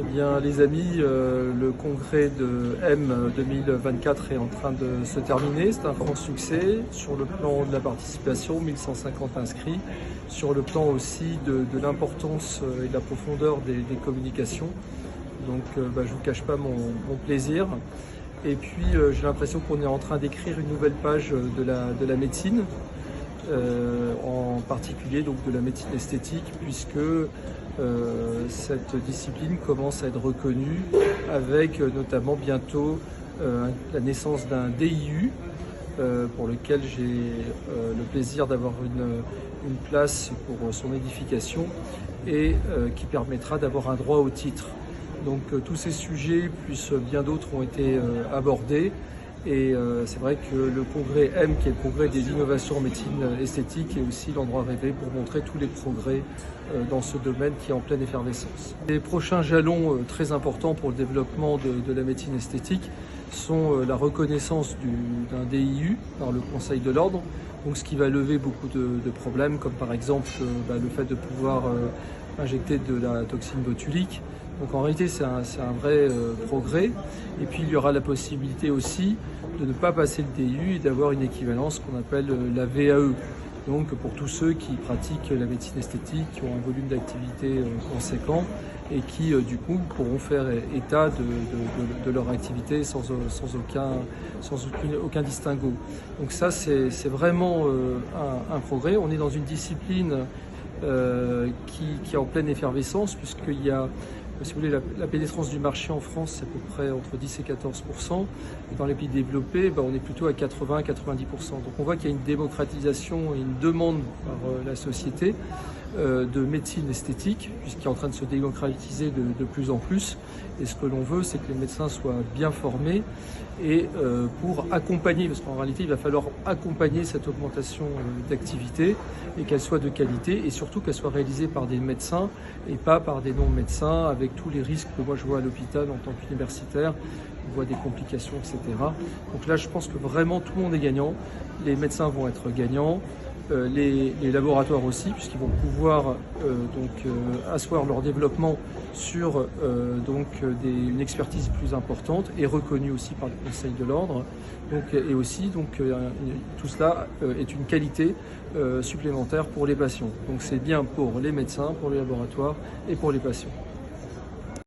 Eh bien, les amis, le congrès de M 2024 est en train de se terminer. C'est un franc succès sur le plan de la participation, 1150 inscrits, sur le plan aussi de l'importance et de la profondeur des communications. Donc, je ne vous cache pas mon plaisir. Et puis, j'ai l'impression qu'on est en train d'écrire une nouvelle page de la médecine. En particulier donc de la médecine esthétique, puisque cette discipline commence à être reconnue avec notamment bientôt la naissance d'un DIU pour lequel j'ai le plaisir d'avoir une place pour son édification et qui permettra d'avoir un droit au titre. Donc tous ces sujets plus bien d'autres ont été abordés. Et c'est vrai que le congrès M, qui est le congrès des innovations en médecine esthétique, est aussi l'endroit rêvé pour montrer tous les progrès dans ce domaine qui est en pleine effervescence. Les prochains jalons très importants pour le développement de la médecine esthétique sont la reconnaissance d'un DIU par le Conseil de l'Ordre, donc ce qui va lever beaucoup de problèmes, comme par exemple le fait de pouvoir injecter de la toxine botulique. Donc en réalité c'est un vrai progrès, et puis il y aura la possibilité aussi de ne pas passer le DIU et d'avoir une équivalence qu'on appelle la VAE. Donc pour tous ceux qui pratiquent la médecine esthétique, qui ont un volume d'activité conséquent et qui du coup pourront faire état de leur activité sans aucun distinguo. Donc ça c'est vraiment un progrès. On est dans une discipline qui est en pleine effervescence, puisqu'il y a, si vous voulez, la pénétrance du marché en France, c'est à peu près entre 10 et 14%. Et dans les pays développés, on est plutôt à 80 à 90%. Donc on voit qu'il y a une démocratisation et une demande par la société de médecine esthétique, puisqu'il est en train de se démocratiser de plus en plus. Et ce que l'on veut, c'est que les médecins soient bien formés et pour accompagner, parce qu'en réalité, il va falloir accompagner cette augmentation d'activité et qu'elle soit de qualité, et surtout qu'elle soit réalisée par des médecins et pas par des non-médecins, avec tous les risques que moi je vois à l'hôpital en tant qu'universitaire. On voit des complications, etc. Donc là, je pense que vraiment tout le monde est gagnant. Les médecins vont être gagnants. Les laboratoires aussi, puisqu'ils vont pouvoir asseoir leur développement sur une expertise plus importante et reconnue aussi par le Conseil de l'Ordre. Et aussi, tout cela est une qualité supplémentaire pour les patients. Donc c'est bien pour les médecins, pour les laboratoires et pour les patients.